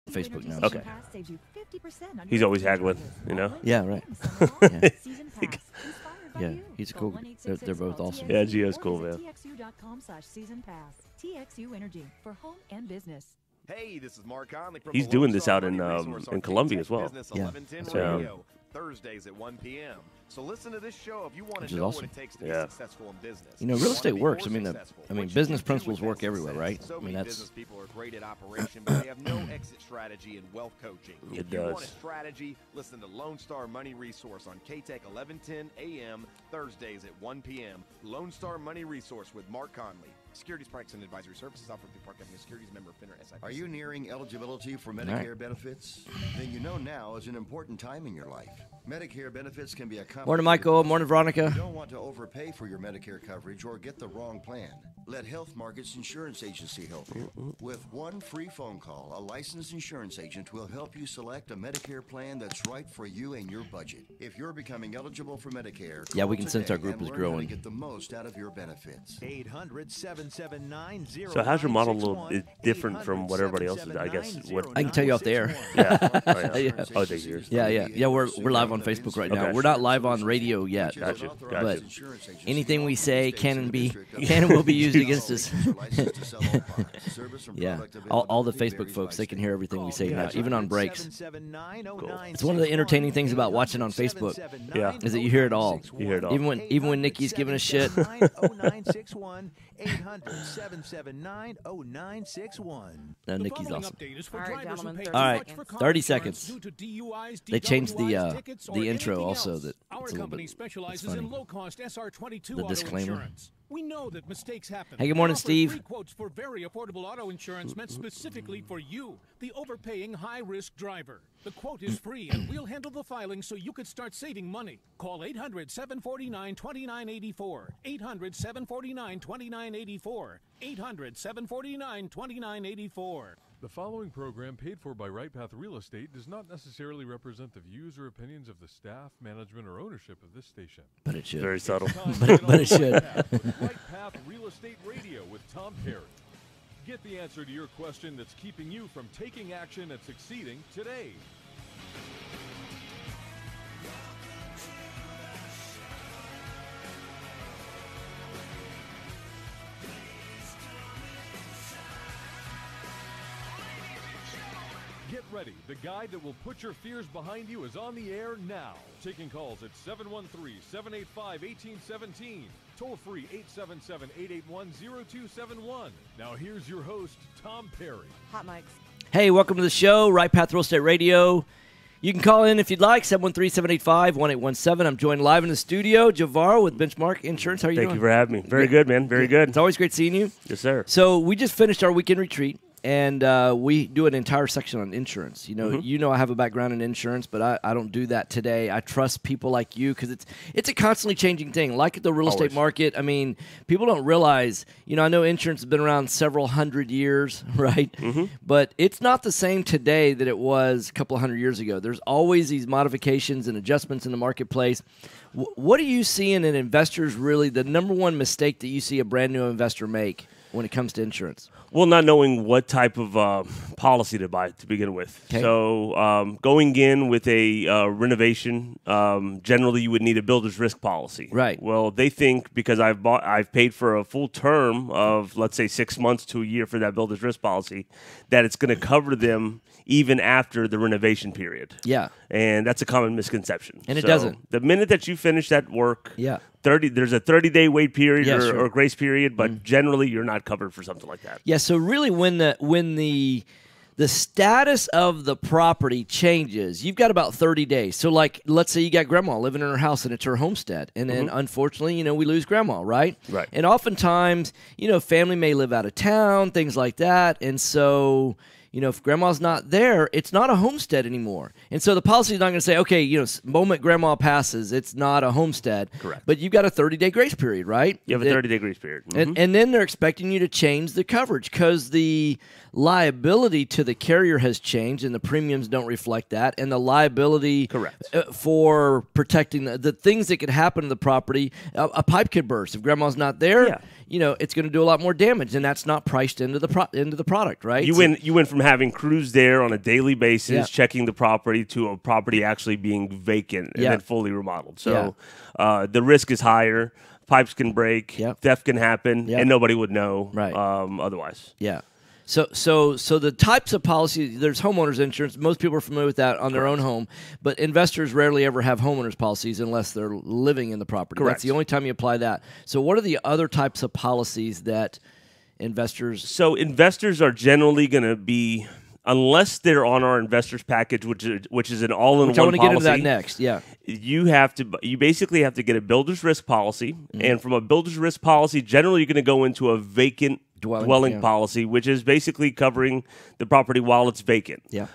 Facebook now. Okay. He's always haggling, you know? Yeah, right. Yeah, he's a cool. They're both awesome. Yeah, Gio's cool, man. TXU Energy for home and business. Hey, this is Mark Conley from He's the doing Lone this Star out in Money Resource on Columbia KTEC as well. Business Yeah, 1110 that's right. Radio, Thursdays at 1 p.m. So listen to this show if you want Which to is know awesome. what it takes to be Yeah. successful in business. You know, real Want to estate be works. more I mean, successful. I mean, What business you do principles with work that everywhere, success. right? So I mean, many that's business people are great at operation, but they have no exit strategy and wealth coaching. It If you want a does. strategy, listen to Lone Star Money Resource on KTEC 1110 a.m. Thursdays at 1 p.m. Lone Star Money Resource with Mark Conley. Securities products and advisory services offered through Park Avenue Securities member FINRA SIPC. Are you nearing eligibility for right. Medicare benefits? Then you know now is an important time in your life. Medicare benefits can be a Morning, Michael. Morning, Veronica. You don't want to overpay for your Medicare coverage or get the wrong plan. Let Health Markets Insurance Agency help you. With one free phone call, a licensed insurance agent will help you select a Medicare plan that's right for you and your budget. If you're becoming eligible for Medicare, Yeah, we call can sense our today group and is learn how to growing. get the most out of your benefits. 800-779-0961. So how's your model a little different from what everybody else is? I guess what? I can tell you off the air. Yeah. Oh, yeah. Yeah. Oh, they hear. Yeah. We're live on Facebook right now. Okay. We're not live on radio yet. Gotcha. But anything we say can and will be used against us. Yeah. All the Facebook folks, they can hear everything we say now, even on breaks. It's one of the entertaining things about watching on Facebook. Yeah. Is that you hear it all. You hear it all. Even when Nikki's giving us shit. 800-779-0961. No, Nikki's awesome. All right, gentlemen, 30 All right, seconds. 30 seconds. They changed the intro also. That Our it's a little company bit. specializes it's funny. in low-cost SR22 The auto disclaimer. insurance. We know that mistakes happen. Hey, good morning, We offer Steve. Free quotes for very affordable auto insurance meant specifically for you, the overpaying high-risk driver. The quote is free, and we'll handle the filing so you could start saving money. Call 800-749-2984. 800-749-2984. 800-749-2984. The following program, paid for by Right Path Real Estate, does not necessarily represent the views or opinions of the staff, management, or ownership of this station. But it should. Very subtle. But it should. Right Path Real Estate Radio with Tom Perry. Get the answer to your question that's keeping you from taking action and succeeding today. Get ready. The guide that will put your fears behind you is on the air now. Taking calls at 713-785-1817. Toll free 877-881-0271. Now here's your host, Tom Perry. Hot mics. Hey, welcome to the show, Right Path Real Estate Radio. You can call in if you'd like, 713-785-1817. I'm joined live in the studio, Javaro with Benchmark Insurance. How are you Thank doing? you for having me. Very good, man. Very good. It's always great seeing you. Yes, sir. So we just finished our weekend retreat, and we do an entire section on insurance. You know I have a background in insurance, but I don't do that today. I trust people like you because it's a constantly changing thing. Like the real estate Always. market, I mean, people don't realize, I know insurance has been around several hundred years, right? But it's not the same today that it was a couple of hundred years ago. There's always these modifications and adjustments in the marketplace. What are you seeing in investors really, the number one mistake that you see a brand new investor make when it comes to insurance? Well, not knowing what type of policy to buy to begin with. Okay. So going in with a renovation, generally you would need a builder's risk policy. Right. Well, they think because I've paid for a full term of, let's say, 6 months to a year for that builder's risk policy, that it's going to cover them even after the renovation period. Yeah. And that's a common misconception. And it So doesn't. The minute that you finish that work, Yeah. there's a 30-day wait period Yeah, or, sure. or grace period, but generally you're not covered for something like that. Yeah, so really when the status of the property changes, you've got about 30 days. So like let's say you got grandma living in her house and it's her homestead. And then unfortunately, we lose grandma, right? Right. And oftentimes, family may live out of town, things like that. And so if grandma's not there, it's not a homestead anymore. And so the policy is not going to say, okay, moment grandma passes, it's not a homestead. Correct. But you've got a 30-day grace period, right? You have a 30-day grace period. And then they're expecting you to change the coverage because the liability to the carrier has changed and the premiums don't reflect that. And the liability Correct. For protecting the things that could happen to the property, a pipe could burst. If grandma's not there, Yeah. it's going to do a lot more damage. And that's not priced into the product, right? You So- went from from having crews there on a daily basis, Yeah. checking the property, to a property actually being vacant and Yeah. then fully remodeled. So the risk is higher. Pipes can break, Yeah. theft can happen, Yeah. and nobody would know Right. otherwise. Yeah. So the types of policies, there's homeowners insurance. Most people are familiar with that on their own home, but investors rarely ever have homeowners policies unless they're living in the property. Correct. That's the only time you apply that. So what are the other types of policies that investors? So investors are generally going to be, unless they're on our investors package, which is an all-in-one Which I want to get into that policy, next. Yeah. you basically have to get a builder's risk policy, Mm-hmm. and from a builder's risk policy, generally you're going to go into a vacant dwelling yeah. policy, which is basically covering the property while it's vacant. Yeah.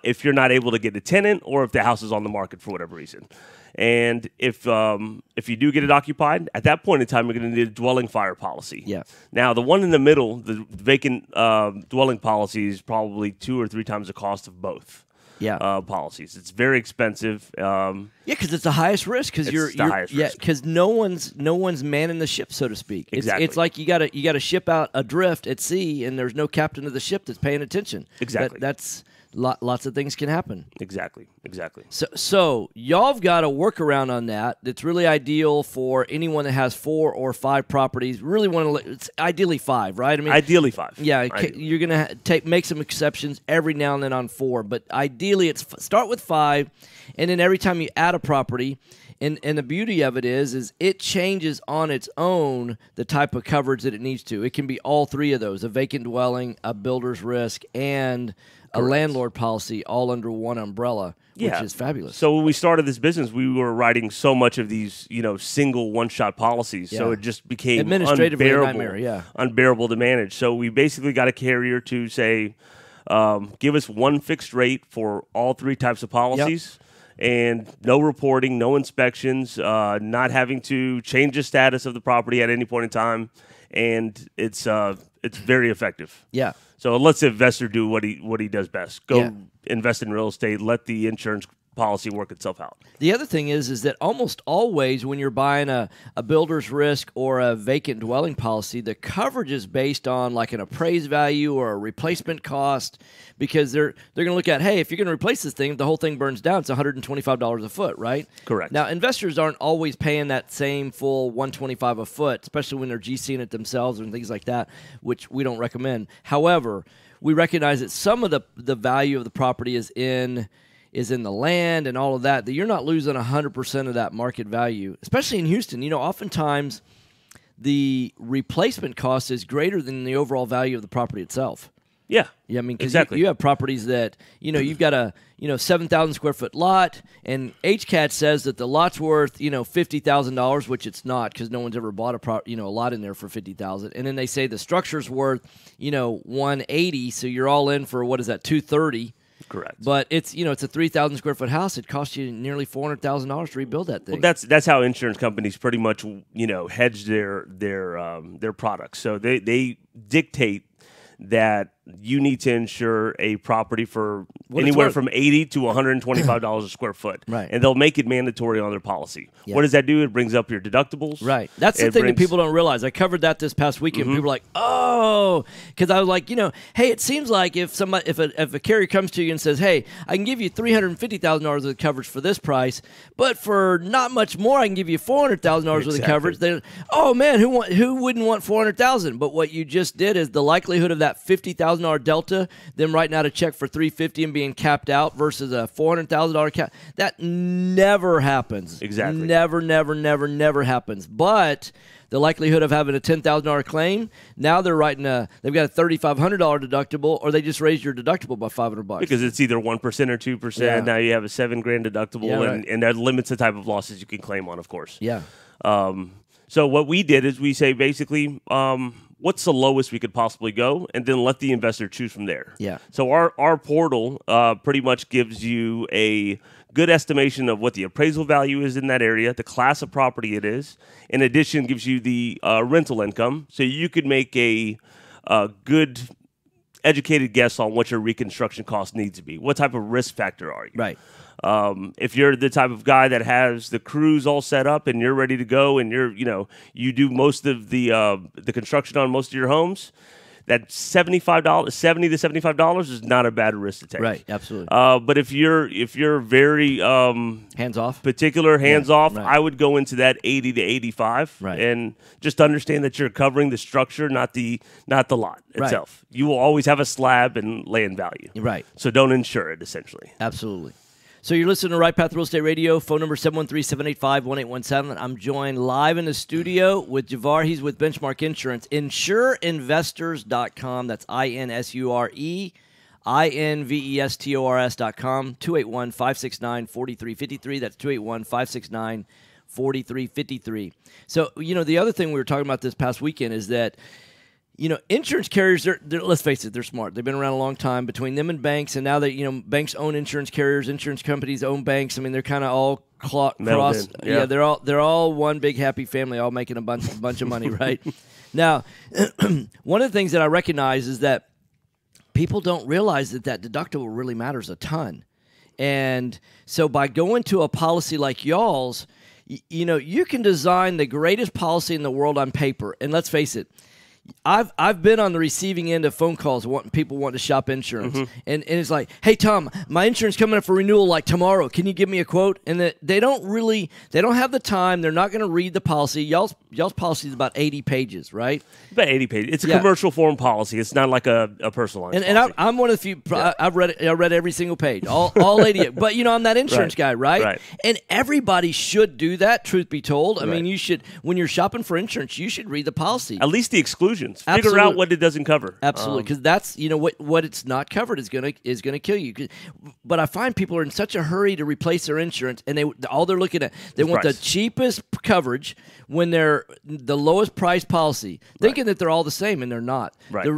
If you're not able to get a tenant, or if the house is on the market for whatever reason. And if you do get it occupied, at that point in time, you're going to need a dwelling fire policy. Yeah. Now, the one in the middle, the vacant dwelling policy, is probably 2 or 3 times the cost of both. Yeah. Policies. It's very expensive. Yeah, because it's the highest risk. Because It's the highest risk. because no one's manning the ship, so to speak. Exactly. It's like you gotta ship out adrift at sea, and there's no captain of the ship that's paying attention. Exactly. That's lots of things can happen. Exactly. So y'all have got a workaround on that. That's really ideal for anyone that has 4 or 5 properties. Really want to. It's ideally 5, right? I mean, Ideally 5. yeah, Ideally. you're gonna make some exceptions every now and then on 4, but ideally it's start with 5, and then every time you add a property, and the beauty of it is it changes on its own the type of coverage that it needs to. It can be all 3 of those: a vacant dwelling, a builder's risk, and a landlord policy, all under one umbrella, which is fabulous. So when we started this business, we were writing so much of these, single one-shot policies. So Yeah. it just became Administratively a unbearable, nightmare, yeah. unbearable to manage. So we basically got a carrier to say, give us one fixed rate for all 3 types of policies. And no reporting, no inspections, not having to change the status of the property at any point in time, and it's very effective. Yeah. So it lets the investor do what he does best. Go Yeah. invest in real estate. Let the insurance policy work itself out. The other thing is that almost always when you're buying a builder's risk or a vacant dwelling policy, the coverage is based on like an appraised value or a replacement cost, because they're going to look at, hey, if you're going to replace this thing, the whole thing burns down, it's $125 a foot, right? Correct. Now, investors aren't always paying that same full $125 a foot, especially when they're GCing it themselves and things like that, which we don't recommend. However, we recognize that some of the value of the property is in the land and all of that you're not losing 100% of that market value, especially in Houston. Oftentimes the replacement cost is greater than the overall value of the property itself. Yeah. Yeah, I mean, because exactly. you have properties that, you've got a, 7,000 square foot lot, and HCAT says that the lot's worth, $50,000, which it's not, because no one's ever bought a lot in there for $50,000. And then they say the structure's worth, $180, so you're all in for, what is that, $230. Correct. But it's it's a 3,000 square foot house. It costs you nearly $400,000 to rebuild that thing. Well, that's how insurance companies pretty much hedge their products. So they dictate that you need to insure a property for anywhere from $80 to $125 a square foot. Right. And they'll make it mandatory on their policy. Yeah. What does that do? It brings up your deductibles. Right. That's the thing that people don't realize. I covered that this past weekend. People were like, oh, because I was like, hey, it seems like if a carrier comes to you and says, hey, I can give you $350,000 of coverage for this price, but for not much more, I can give you $400,000 worth of coverage. Then, oh man, who wouldn't want $400,000? But what you just did is the likelihood of that $50,000 delta, them writing out a check for $350 and being capped out versus a $400,000 cap, that never happens. Exactly. Never happens. But the likelihood of having a $10,000 claim, now they've got a $3,500 deductible, or they just raised your deductible by $500. Because it's either 1% or 2%. Yeah. Now you have a $7,000 deductible, Yeah, right. and that limits the type of losses you can claim on, of course. Yeah. So what we did is we say basically, what's the lowest we could possibly go, and then let the investor choose from there. Yeah. So our portal pretty much gives you a good estimation of what the appraisal value is in that area, the class of property it is. In addition, gives you the rental income, so you could make a good educated guess on what your reconstruction cost needs to be. What type of risk factor are you? Right. If you're the type of guy that has the crews all set up and you're ready to go, and you do most of the construction on most of your homes, that $70 to $75 is not a bad risk to take. Right, absolutely. But if you're very hands off, particular, hands off, right. I would go into that 80 to 85, right. and just understand that you're covering the structure, not the lot itself. Right. You will always have a slab and land value. Right. So don't insure it, essentially. Absolutely. So you're listening to Right Path Real Estate Radio, phone number 713-785-1817. I'm joined live in the studio with Javar. He's with Benchmark Insurance. InsureInvestors.com. That's INSUREINVESTORS.com. 281-569-4353. That's 281-569-4353. So, the other thing we were talking about this past weekend is that insurance carriers, they're, let's face it, they're smart. They've been around a long time. Between them and banks, and now that, banks own insurance carriers, insurance companies own banks. I mean, they're kind of all cross. Yeah, they're all one big happy family, all making a bunch of money, right? Now, one of the things that I recognize is that people don't realize that deductible really matters a ton. And so by going to a policy like y'all's, you can design the greatest policy in the world on paper. And let's face it, I've been on the receiving end of phone calls people wanting to shop insurance, and it's like, hey Tom, my insurance coming up for renewal like tomorrow. Can you give me a quote? And they don't have the time. They're not going to read the policy. Y'all's policy is about 80 pages, right? About 80 pages. It's a commercial form policy. It's not like a personalized. And I'm one of the few. Yeah. I read every single page, all 80. But I'm that insurance guy, right? Right. And everybody should do that. Truth be told, I mean, you should, when you're shopping for insurance, you should read the policy. At least the exclusions. Absolutely. Figure out what it doesn't cover. Absolutely, because that's what it's not covered is gonna kill you. But I find people are in such a hurry to replace their insurance, and all they're looking at, they want the cheapest coverage when they're the lowest price policy, thinking that they're all the same, and they're not. Right.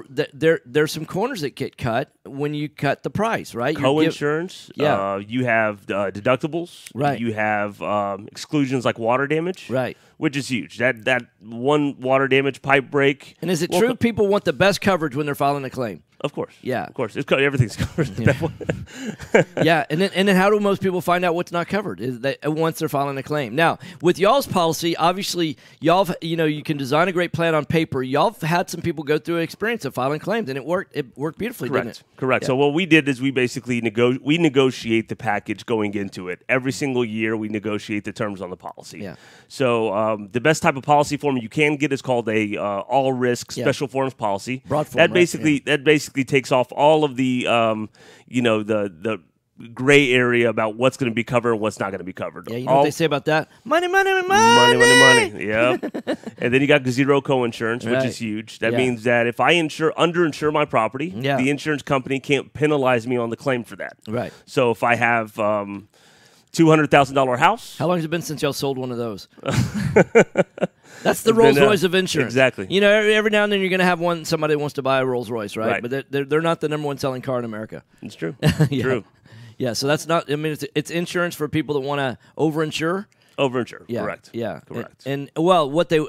There's some corners that get cut when you cut the price. Right. Co-insurance. Yeah. You have deductibles. Right. You have exclusions like water damage. Right. Which is huge. That one water damage pipe break. And is it true people want the best coverage when they're filing a claim? Of course. Yeah. Of course. Everything's covered. Yeah. And then how do most people find out what's not covered? Is that once they're filing a claim. Now, with y'all's policy, obviously y'all you can design a great plan on paper. Y'all have had some people go through an experience of filing claims, and it worked beautifully, Correct. didn't it? Correct. Yeah. So what we did is we basically negotiate the package going into it. Every single year we negotiate the terms on the policy. Yeah. So the best type of policy form you can get is called a all risk special forms policy. Broad form, that basically takes off all of the the gray area about what's going to be covered and what's not going to be covered. Yeah, you know what they say about that? Money. Yeah. And then you got zero co-insurance, which is huge. That means that if I underinsure my property, the insurance company can't penalize me on the claim for that. Right. So if I have $200,000 house. How long has it been since y'all sold one of those? That's the Rolls Royce of insurance. Exactly. Every now and then you're going to have somebody wants to buy a Rolls Royce, right? But they're not the number one selling car in America. It's true. Yeah. True. Yeah, so that's not, it's insurance for people that want to overinsure. Overinsure. Yeah, Correct. Yeah. Correct. And what they,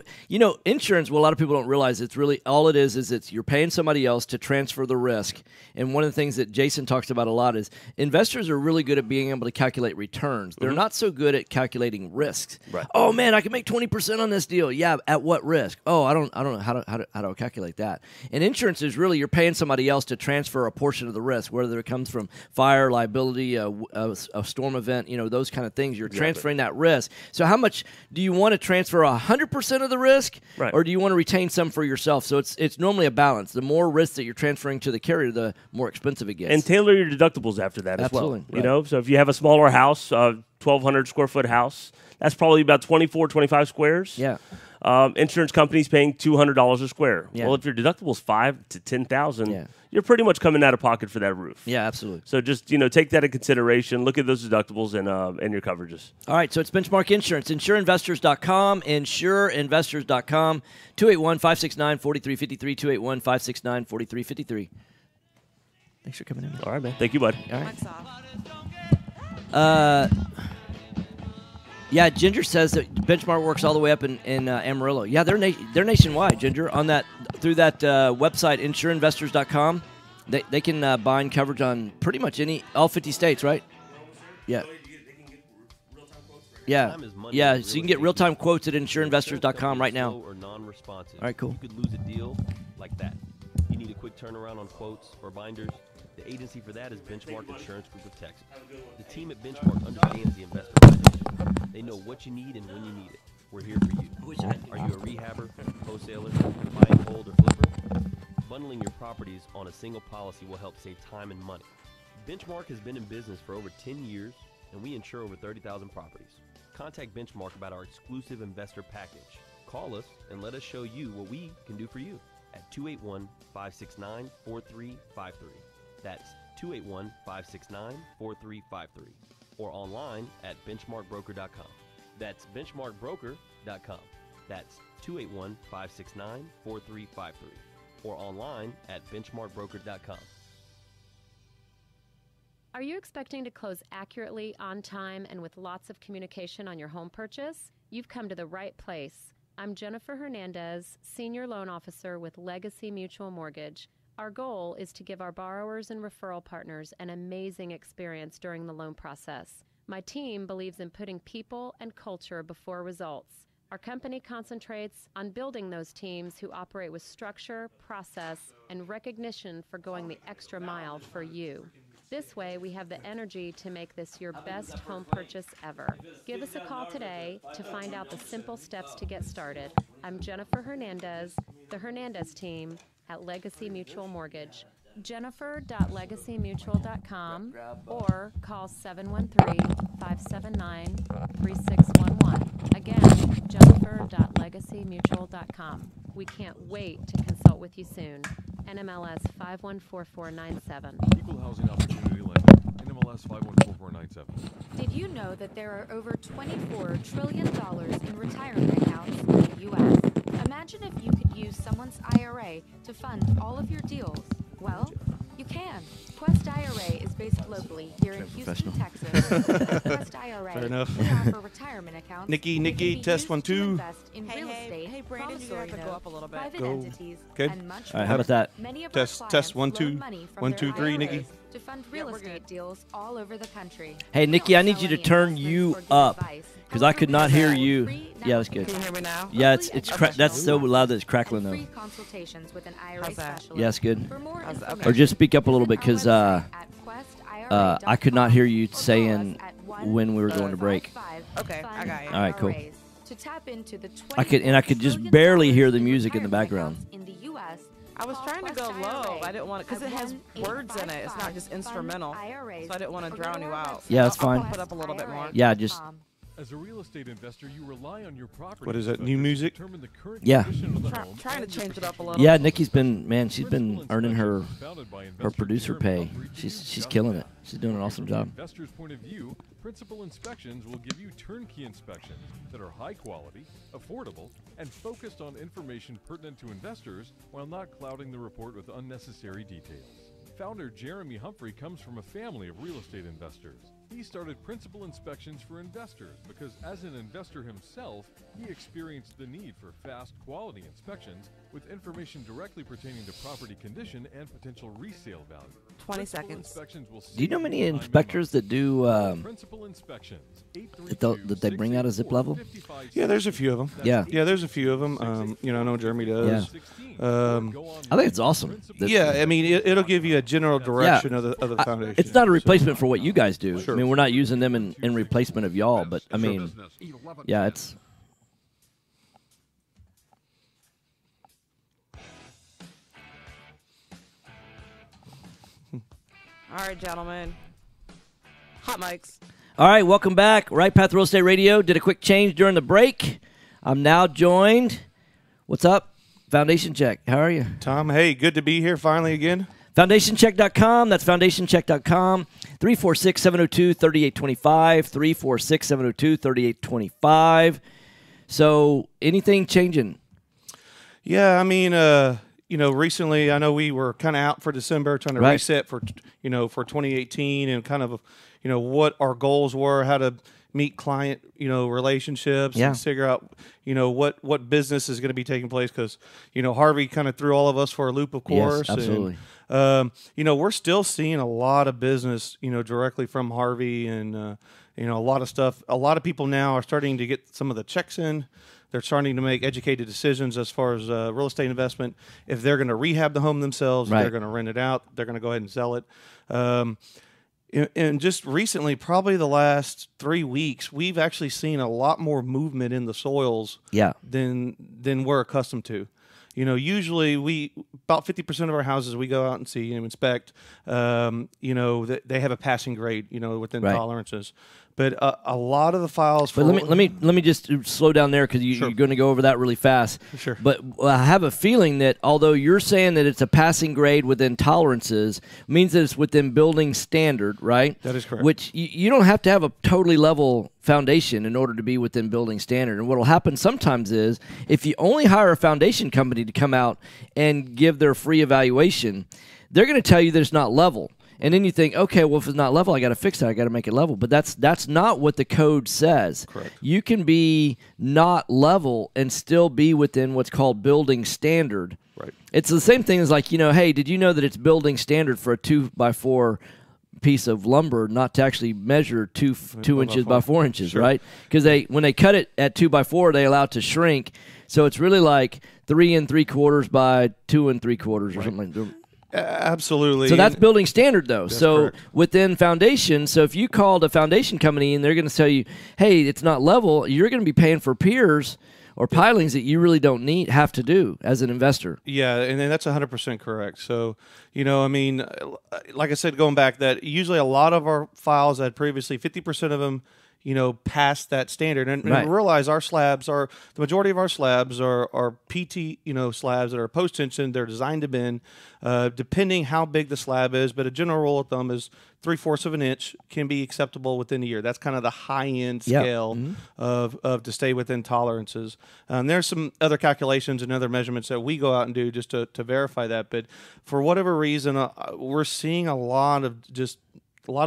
insurance, what a lot of people don't realize, it's really, all it is you're paying somebody else to transfer the risk. And one of the things that Jason talks about a lot is investors are really good at being able to calculate returns. They're not so good at calculating risks. Right. Oh man, I can make 20% on this deal. Yeah, at what risk? Oh, I don't know how do I calculate that. And insurance is really, you're paying somebody else to transfer a portion of the risk, whether it comes from fire, liability, a storm event, those kind of things. You're transferring that risk. So how much do you want to transfer 100% of the risk, or do you want to retain some for yourself? So it's normally a balance. The more risk that you're transferring to the carrier, the more expensive it gets. And tailor your deductibles after that Absolutely, as well. So if you have a smaller house, 1,200 square foot house, that's probably about 24, 25 squares. Yeah. Insurance companies paying $200 a square. Yeah. Well, if your deductible's $5,000 to $10,000, Yeah. you're pretty much coming out of pocket for that roof. Yeah, absolutely. So just take that into consideration. Look at those deductibles and your coverages. All right, so it's Benchmark Insurance, InsureInvestors.com, InsureInvestors.com, 281-569-4353, 281-569-4353. Thanks for coming in. All right, man. Thank you, bud. All right. Yeah, Ginger says that Benchmark works all the way up in Amarillo. Yeah, they're nationwide, Ginger. Through that website, InsureInvestors.com, they can bind coverage on pretty much all 50 states, right? Yeah. Yeah. Yeah, so you can get real-time quotes at InsureInvestors.com right now. Or non-responsive. All right, cool. You could lose a deal like that. You need a quick turnaround on quotes or binders? The agency for that is Benchmark Insurance Group of Texas. The team at Benchmark understands the investor relationship. They know what you need and when you need it. We're here for you. Are you a rehabber, wholesaler, buy and hold, or flipper? Bundling your properties on a single policy will help save time and money. Benchmark has been in business for over 10 years, and we insure over 30,000 properties. Contact Benchmark about our exclusive investor package. Call us and let us show you what we can do for you at 281-569-4353. That's 281-569-4353. Or online at benchmarkbroker.com. That's benchmarkbroker.com. That's 281-569-4353. Or online at benchmarkbroker.com. Are you expecting to close accurately, on time, and with lots of communication on your home purchase? You've come to the right place. I'm Jennifer Hernandez, Senior Loan Officer with Legacy Mutual Mortgage. Our goal is to give our borrowers and referral partners an amazing experience during the loan process. My team believes in putting people and culture before results. Our company concentrates on building those teams who operate with structure, process, and recognition for going the extra mile for you. This way, we have the energy to make this your best home purchase ever. Give us a call today to find out the simple steps to get started. I'm Jennifer Hernandez, the Hernandez team at Legacy Mutual Mortgage. Jennifer.legacymutual.com or call 713-579-3611. Again, Jennifer.legacymutual.com. We can't wait to consult with you soon. NMLS 514497. Equal housing opportunity lender. NMLS 514497. Did you know that there are over $24 trillion in retirement accounts in the U.S.? Imagine if you could use someone's IRA to fund all of your deals. Well, you can. Quest IRA is based locally here in Houston, Texas. Quest IRA. Fair enough. We offer retirement accounts. Nikki, test 1 2. In real estate, hey, Brandon, you're gonna have to go up a little bit. private Go. entities, Good. and much All right, how about that? Many of Test- our test clients 1 2. loan money from 1 their 2 3, IRAs Nikki. to fund real estate deals all over the country. Hey, We Nikki, don't I need sell you to any turn investments you or give up advice. because I could However, not we hear offer you. free Yeah, that's good. Can you hear me now? Yeah, free it's educational that's so loud that it's and crackling though. free consultations with an IRA How's that? specialist. Yeah, that's good. For more How's that? information, Or just speak up a little bit visit because our I could not hear you website at saying questira.com when we were going to break. Okay, I got you. All right, cool. To tap into the I could just $24 barely hear the in music in the retirement background. accounts in the US. I was Call trying to Quest go low. IRA I didn't want it because it at has words in it. It's not just 1-855-FUND instrumental. IRAs, So I didn't want or to go drown to you our out. website Yeah, that's I'll fine. put up a little bit more. Yeah, just As a real estate investor, you rely on your property. What is that, new inspector to music? determine the current Yeah. condition of the home Trying to and your change it up a protection. little. yeah. Nikki's she's been Principal earning her Inspections, founded by investor producer Jeremy pay. Humphrey, do She's just killing that. it. She's doing an awesome From the job. investor's point of view, Principal Inspections will give you turnkey inspections that are high quality, affordable, and focused on information pertinent to investors while not clouding the report with unnecessary details. Founder Jeremy Humphrey comes from a family of real estate investors. He started Principal Inspections for investors because as an investor himself, he experienced the need for fast, quality inspections with information directly pertaining to property condition and potential resale value. 20 Principal seconds. Inspections will Do you know save many time and inspectors money. that do Principal Inspections, that they bring out a zip level? 832-684-5560. Yeah, there's a few of them. Yeah. Yeah, there's a few of them. I know Jeremy does. I think it's awesome. that- Yeah, I mean, it'll give you a general direction of the foundation. It's not a replacement for what you guys do. Sure. I mean, we're not using them in replacement of y'all, but I mean, yeah, it's. All right, gentlemen. Hot mics. All right, welcome back. Right Path Real Estate Radio. Did a quick change during the break. I'm now joined. What's up? Foundation Check. How are you? Tom, hey, good to be here finally again. FoundationCheck.com. That's FoundationCheck.com. 346-702-3825. 346-702-3825. So anything changing? Yeah, I mean, recently I know we were kind of out for December trying to Right. reset for 2018 and kind of, what our goals were, how to meet client, relationships Yeah. and figure out, what business is going to be taking place because, Harvey kind of threw all of us for a loop, of course. Yes, absolutely. And, we're still seeing a lot of business, directly from Harvey and, a lot of stuff. A lot of people now are starting to get some of the checks in They're starting to make educated decisions as far as real estate investment. If they're going to rehab the home themselves, if Right. they're going to rent it out, they're going to go ahead and sell it. And just recently, probably the last 3 weeks, we've actually seen a lot more movement in the soils Yeah. than we're accustomed to. You know, usually about 50% of our houses we go out and see and inspect. You know, they have a passing grade, you know, within Right. tolerances. But a lot of the files. But let me just slow down there because you're going to go over that really fast. Sure. But I have a feeling that although you're saying that it's a passing grade within tolerances, means that it's within building standard, right? That is correct. Which you don't have to have a totally level foundation in order to be within building standard. And what will happen sometimes is if you only hire a foundation company to come out and give their free evaluation, they're going to tell you that it's not level. And then you think, okay, well, if it's not level, I got to fix it. I got to make it level. But that's not what the code says. Correct. You can be not level and still be within what's called building standard. Right. It's the same thing as like, you know, hey, did you know that it's building standard for a 2x4 piece of lumber not to actually measure two inches by 4 inches, Sure. right? Because when they cut it at 2x4, they allow it to shrink. So it's really like 3 3/4 by 2 3/4 or something like that. Absolutely. So that's building standard, though. So correct. within foundation, so if you called a foundation company and they're going to tell you, hey, it's not level, you're going to be paying for piers or pilings that you really don't have to do as an investor. Yeah, and then that's 100% correct. So, you know, I mean, like I said, going back, that usually a lot of our files had previously 50% of them, you know, past that standard. And Right. realize our slabs the majority of our slabs are PT, you know, slabs that are post tension. They're designed to bend, depending how big the slab is. But a general rule of thumb is 3/4 of an inch can be acceptable within a year. That's kind of the high end Yep. scale of to stay within tolerances. There's some other calculations and other measurements that we go out and do just to verify that. But for whatever reason, we're seeing a lot of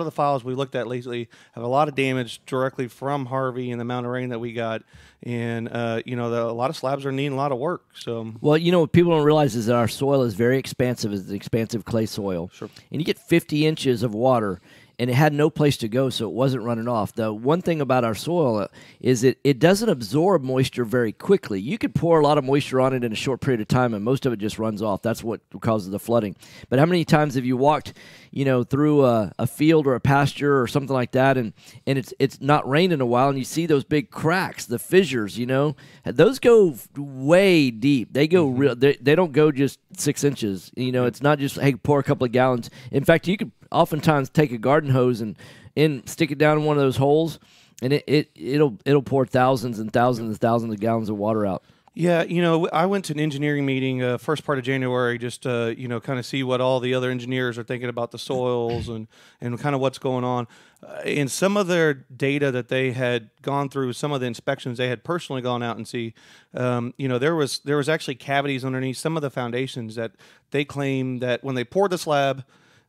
the files we looked at lately have a lot of damage directly from Harvey and the amount of rain that we got. And, you know, a lot of slabs are needing a lot of work. So, Well, you know, what people don't realize is that our soil is very expansive. It's an expansive clay soil. Sure. And you get 50 inches of water, and it had no place to go, so it wasn't running off. The one thing about our soil is it doesn't absorb moisture very quickly. You could pour a lot of moisture on it in a short period of time, and most of it just runs off. That's what causes the flooding. But how many times have you walked, you know, through a field or a pasture or something like that, and it's not rained in a while, and you see those big cracks, the fissures, you know? Those go way deep. They go real. They don't go just 6 inches. You know, it's not just, hey, pour a couple of gallons. In fact, you could oftentimes take a garden hose and stick it down in one of those holes, and it'll pour thousands and thousands and thousands of gallons of water out. yeah, you know, I went to an engineering meeting first part of January just to, you know, kind of see what all the other engineers are thinking about the soils and kind of what's going on. And some of their data that they had gone through, some of the inspections they had personally gone out and see, you know, there was actually cavities underneath some of the foundations that they claim that when they poured the slab,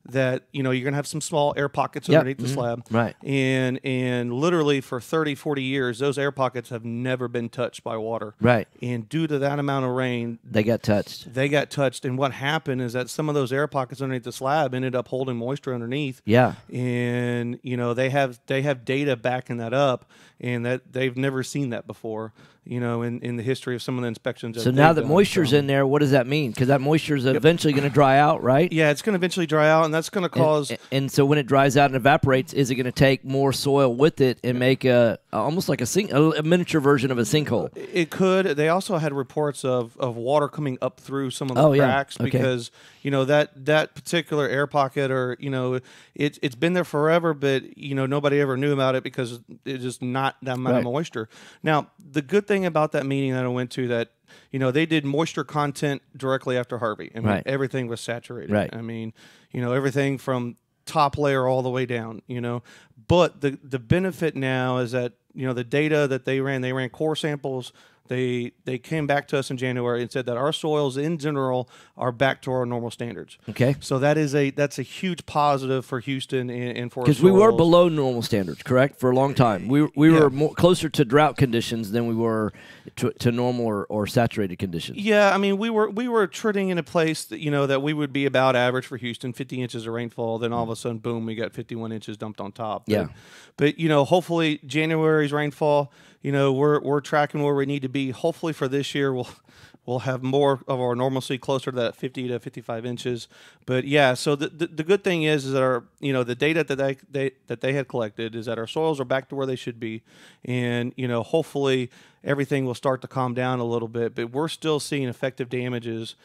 that, you know, you're going to have some small air pockets Yep. underneath the slab. Right. And literally for 30, 40 years, those air pockets have never been touched by water. Right. And due to that amount of rain, They got touched. they got touched. And what happened is that some of those air pockets underneath the slab ended up holding moisture underneath. Yeah. And, you know, they have data backing that up, and that they've never seen that before, you know, in the history of some of the inspections. So now that moisture's in there, what does that mean? Because that moisture is eventually going to dry out, right? Yeah, it's going to eventually dry out, and that's going to cause. And so when it dries out and evaporates, is it going to take more soil with it and make almost like a miniature version of a sinkhole? It could. They also had reports of water coming up through some of the cracks because, you know, that particular air pocket, or, you know, it's been there forever, but, you know, nobody ever knew about it because it's just not that amount of moisture. Now, the good thing about that meeting that I went to, that, you know, they did moisture content directly after Harvey. I mean, everything was saturated. Right. I mean, you know, everything from top layer all the way down, you know. But the benefit now is that, you know, the data that they ran core samples. They came back to us in January and said that our soils in general are back to our normal standards. Okay. So that's a huge positive for Houston and for our Because we were soils. below normal standards, correct, for a long time. We were more closer to drought conditions than we were to normal or saturated conditions. Yeah, I mean, we were treading in a place that, you know, that we would be about average for Houston, 50 inches of rainfall. Then all of a sudden, boom, we got 51 inches dumped on top. Yeah. But you know, hopefully January's rainfall, you know, we're tracking where we need to be. be, hopefully for this year, we'll have more of our normalcy, closer to that 50 to 55 inches. But yeah, so the good thing is that our, the data that they had collected is that our soils are back to where they should be, and hopefully everything will start to calm down a little bit. But we're still seeing effective damages,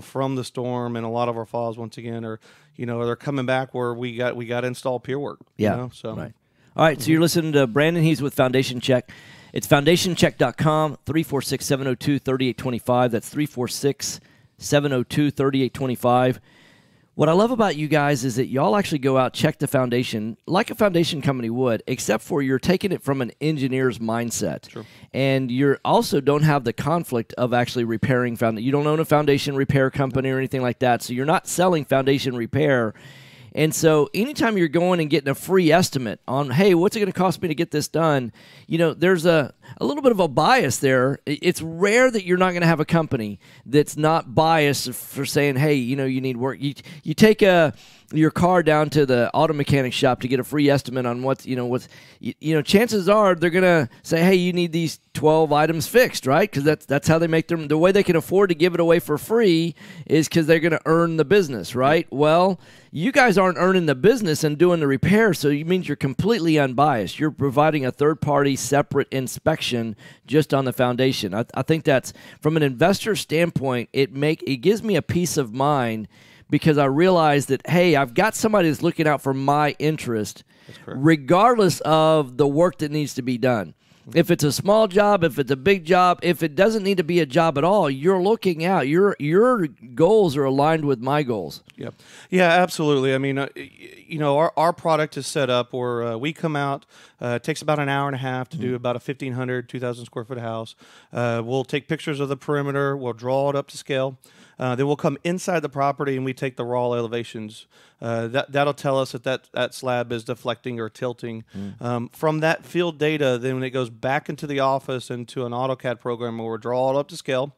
from the storm, and a lot of our falls once again are, they're coming back where we got to install pier work. Yeah. So right. All right. So you're listening to Brandon. He's with Foundation Check. It's foundationcheck.com, 346-702-3825. That's 346-702-3825. What I love about you guys is that y'all actually go out, check the foundation like a foundation company would, except for you're taking it from an engineer's mindset. Sure. And you also don't have the conflict of actually repairing foundation. You don't own a foundation repair company or anything like that, so you're not selling foundation repair. And so anytime you're going and getting a free estimate on, hey, what's it going to cost me to get this done, there's a little bit of a bias there. It's rare that you're not going to have a company that's not biased for saying, hey, you need work. You take your car down to the auto mechanic shop to get a free estimate on chances are they're going to say, hey, you need these 12 items fixed, right? Because that's how they make them. The way they can afford to give it away for free is because they're going to earn the business, right? Well, you guys aren't earning the business and doing the repair, so it means you're completely unbiased. You're providing a third-party separate inspection just on the foundation. I think that's, from an investor standpoint, it gives me a peace of mind, because I realize that, hey, I've got somebody that's looking out for my interest, regardless of the work that needs to be done. If it's a small job, if it's a big job, if it doesn't need to be a job at all, you're looking out. Your goals are aligned with my goals. Yep. Yeah, absolutely. I mean, our product is set up where we come out. It takes about an hour and a half to do about a 1,500, 2,000 square foot house. We'll take pictures of the perimeter. We'll draw it up to scale. Then we'll come inside the property and we take the raw elevations. That'll tell us that slab is deflecting or tilting. From that field data, then when it goes back into the office into an AutoCAD program, where we'll draw it up to scale,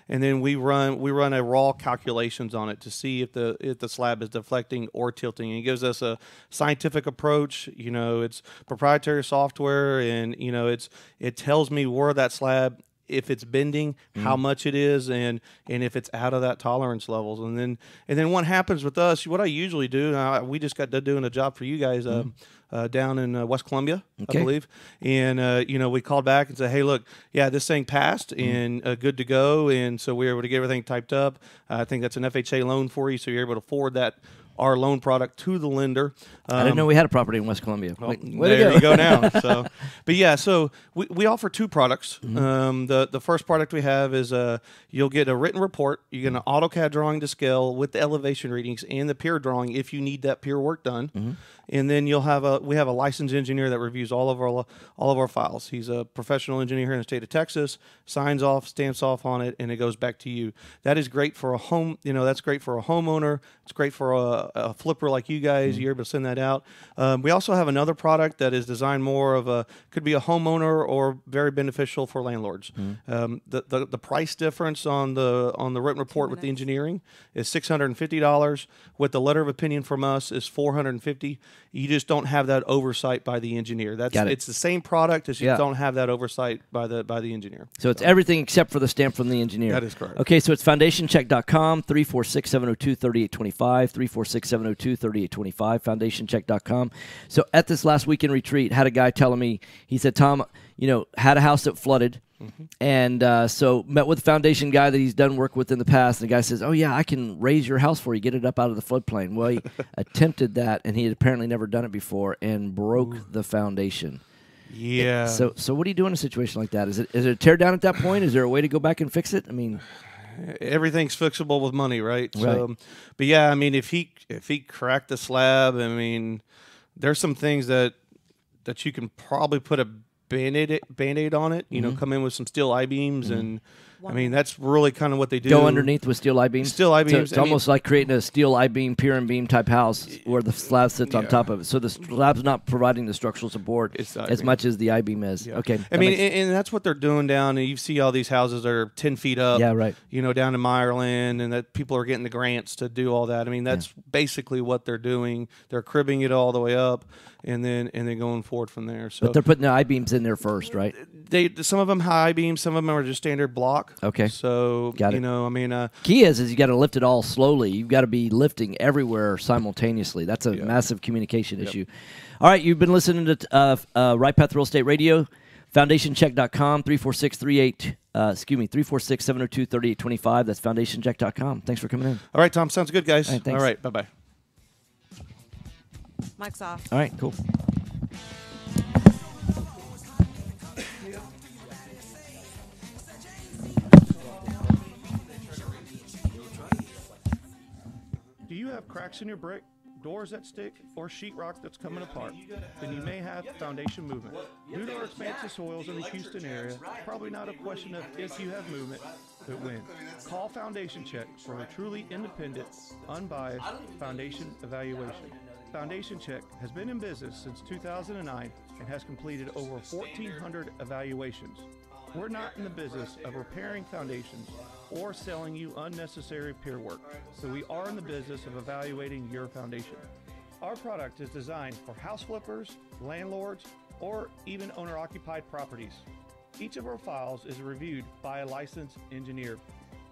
and then we run a raw calculations on it to see if the slab is deflecting or tilting. And it gives us a scientific approach. It's proprietary software, and it tells me where that slab, if it's bending, how much it is, and if it's out of that tolerance levels. And then what happens with us, what I usually do, we just got done doing a job for you guys down in West Columbia, I believe. And, we called back and said, hey, look, yeah, this thing passed and good to go. And so we were able to get everything typed up. I think that's an FHA loan for you, so you're able to forward our loan product to the lender. I didn't know we had a property in West Columbia. There you go now. So we offer two products. The first product we have is you'll get a written report. You get an AutoCAD drawing to scale with the elevation readings and the pier drawing if you need that pier work done. And then we have a licensed engineer that reviews all of our files. He's a professional engineer here in the state of Texas. Signs off, stamps off on it, and it goes back to you. That is great for a home. That's great for a homeowner. It's great for a flipper like you guys. You're able to send that out. We also have another product that is designed more of could be a homeowner or very beneficial for landlords. The price difference on the written report with the engineering is $650. With the letter of opinion from us is $450. You just don't have that oversight by the engineer. It's the same product, as you don't have that oversight by the engineer. So it's everything except for the stamp from the engineer. That is correct. Okay, so it's foundationcheck.com, 346-702-3825, 346-702-3825, foundationcheck.com. So at this last weekend retreat, had a guy telling me, he said, Tom, had a house that flooded. And so met with the foundation guy that he's done work with in the past. And the guy says, oh, yeah, I can raise your house for you, get it up out of the floodplain. Well, he attempted that, and he had apparently never done it before and broke the foundation. Yeah. So what do you do in a situation like that? Is it a tear down at that point? Is there a way to go back and fix it? I mean, everything's fixable with money, right? So, but yeah, I mean, if he cracked the slab, I mean, there's some things that you can probably put a Band-Aid on it, come in with some steel I-beams and I mean, that's really kind of what they do. Go underneath with steel I-beams? Steel I-beams. So it's almost like creating a steel I-beam, pier and beam type house where the slab sits on top of it. So the slab's not providing the structural support as much as the I-beam is. Yeah. Okay. I mean, and that's what they're doing down. And you see all these houses that are 10 feet up. Yeah, right. You know, down in Meyerland, and that people are getting the grants to do all that. I mean, that's basically what they're doing. They're cribbing it all the way up, and then going forward from there. So, but they're putting the I-beams in there first, right? Some of them high beams, some of them are just standard block. Okay. So Got it. you know, I mean, key is you got to lift it all slowly. You've got to be lifting everywhere simultaneously. That's a massive communication issue. All right, you've been listening to Right Path Real Estate Radio. FoundationCheck.com, 346-702-3825. That's FoundationCheck.com. Thanks for coming in. All right, Tom. Sounds good, guys. All right, thanks. All right, bye-bye. Mic's off. All right, cool. Do you have cracks in your brick, doors that stick, or sheetrock that's coming apart? Then you may have foundation movement. Due to our expansive soils in the Houston area, probably not a question of if you have movement, but when. Call Foundation Check for a truly independent, unbiased foundation evaluation. Foundation Check has been in business since 2009 and has completed over 1,400 evaluations. We're not in the business of repairing foundations or selling you unnecessary pier work, so we are in the business of evaluating your foundation. Our product is designed for house flippers, landlords, or even owner-occupied properties. Each of our files is reviewed by a licensed engineer.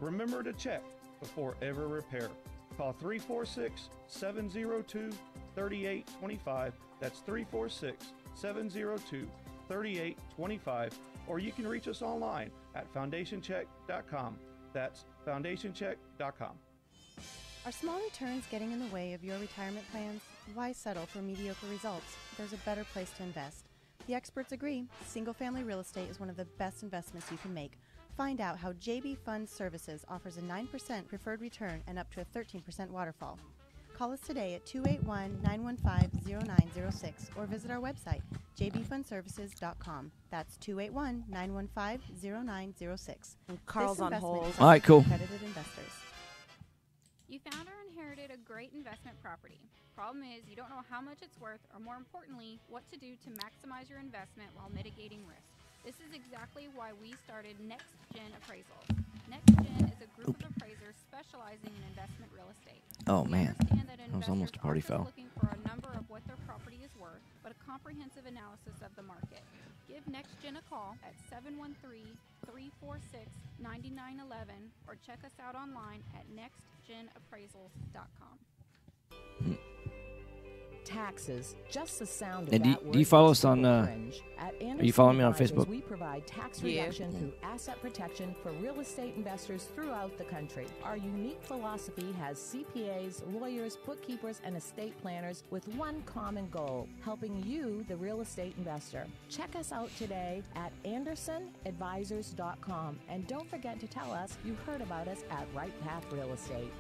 Remember to check before ever repair. Call 346-702-3825. That's 346-702-3825. Or you can reach us online at FoundationCheck.com. That's FoundationCheck.com. Are small returns getting in the way of your retirement plans? Why settle for mediocre results? There's a better place to invest. The experts agree. Single-family real estate is one of the best investments you can make. Find out how JB Fund Services offers a 9% preferred return and up to a 13% waterfall. Call us today at 281-915-0906 or visit our website, jbfundservices.com. That's 281-915-0906. Carl's on hold. All right, cool. Accredited investors. You found or inherited a great investment property. Problem is, you don't know how much it's worth, or more importantly, what to do to maximize your investment while mitigating risk. This is exactly why we started Next Gen Appraisals. Next Gen is a group of appraisers specializing in investment real estate. Oh, man. Understand that That was almost a party foul. looking for a number of what their property is worth, but a comprehensive analysis of the market. Give Next Gen a call at 713-346-9911 or check us out online at nextgenappraisals.com. Taxes, just the sound of And that do you word follow makes us on, people are cringe. At you Anderson following me on Advisors, Facebook? We provide tax Yeah. reduction through asset protection for real estate investors throughout the country. Our unique philosophy has CPAs, lawyers, bookkeepers, and estate planners with one common goal, helping you, the real estate investor. Check us out today at AndersonAdvisors.com, and don't forget to tell us you heard about us at Right Path Real Estate.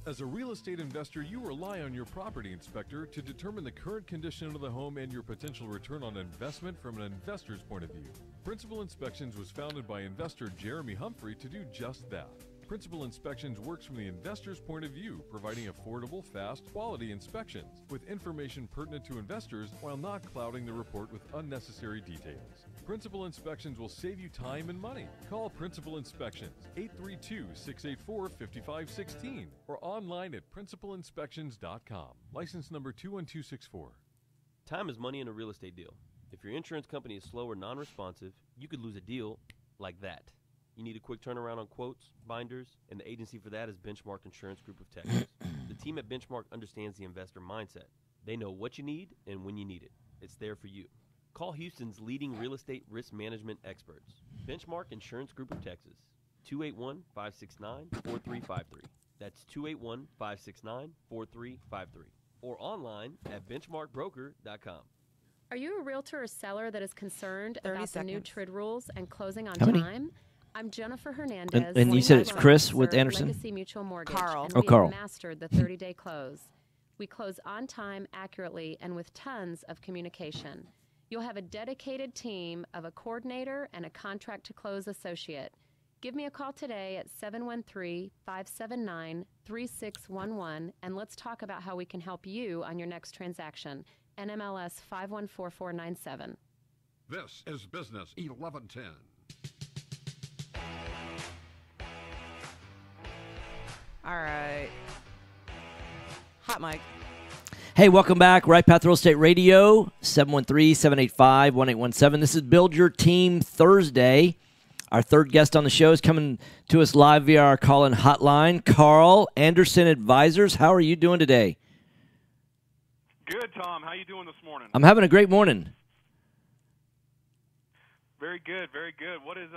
As a real estate investor, you rely on your property inspector to determine the current condition of the home and your potential return on investment from an investor's point of view. Principal Inspections was founded by investor Jeremy Humphrey to do just that. Principal Inspections works from the investor's point of view, providing affordable, fast, quality inspections with information pertinent to investors while not clouding the report with unnecessary details. Principal Inspections will save you time and money. Call Principal Inspections, 832-684-5516 or online at principalinspections.com. License number 21264. Time is money in a real estate deal. If your insurance company is slow or non-responsive, you could lose a deal like that. You need a quick turnaround on quotes, binders, and the agency for that is Benchmark Insurance Group of Texas. The team at Benchmark understands the investor mindset. They know what you need and when you need it. It's there for you. Call Houston's leading real estate risk management experts. Benchmark Insurance Group of Texas, 281-569-4353. That's 281-569-4353. Or online at benchmarkbroker.com. Are you a realtor or seller that is concerned 30 about the new seconds. TRID rules and closing on How many? time? I'm Jennifer Hernandez. And you said it's loan Chris officer with at Anderson? Legacy Mutual Mortgage. Carl. And Oh, we Carl. have mastered the 30-day close. We close on time, accurately, and with tons of communication. You'll have a dedicated team of a coordinator and a contract to close associate. Give me a call today at 713-579-3611 and let's talk about how we can help you on your next transaction. NMLS 514497. This is Business 1110. All right. Hot mic. Hey, welcome back. Right Path Real Estate Radio, 713-785-1817. This is Build Your Team Thursday. Our third guest on the show is coming to us live via our call-in hotline. Carl Anderson Advisors. How are you doing today? Good, Tom. How you doing this morning? I'm having a great morning. Very good, very good. What is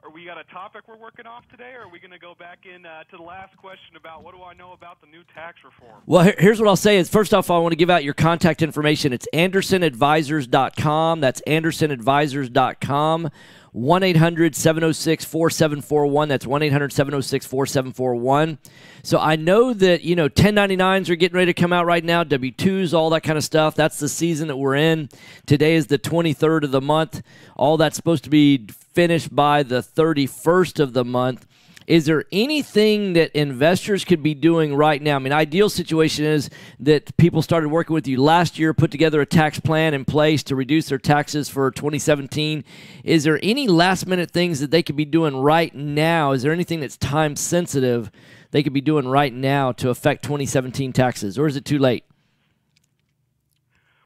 are we got a topic we're working off today, or are we going to go back in to the last question about what do I know about the new tax reform? Well, here's what I'll say is, first off, I want to give out your contact information. It's AndersonAdvisors.com. That's AndersonAdvisors.com. 1-800-706-4741. That's 1-800-706-4741. So I know that, 1099s are getting ready to come out right now, W-2s, all that kind of stuff. That's the season that we're in. Today is the 23rd of the month. All that's supposed to be finished by the 31st of the month. Is there anything that investors could be doing right now? I mean, ideal situation is that people started working with you last year, put together a tax plan in place to reduce their taxes for 2017. Is there any last-minute things that they could be doing right now? Is there anything that's time-sensitive they could be doing right now to affect 2017 taxes, or is it too late?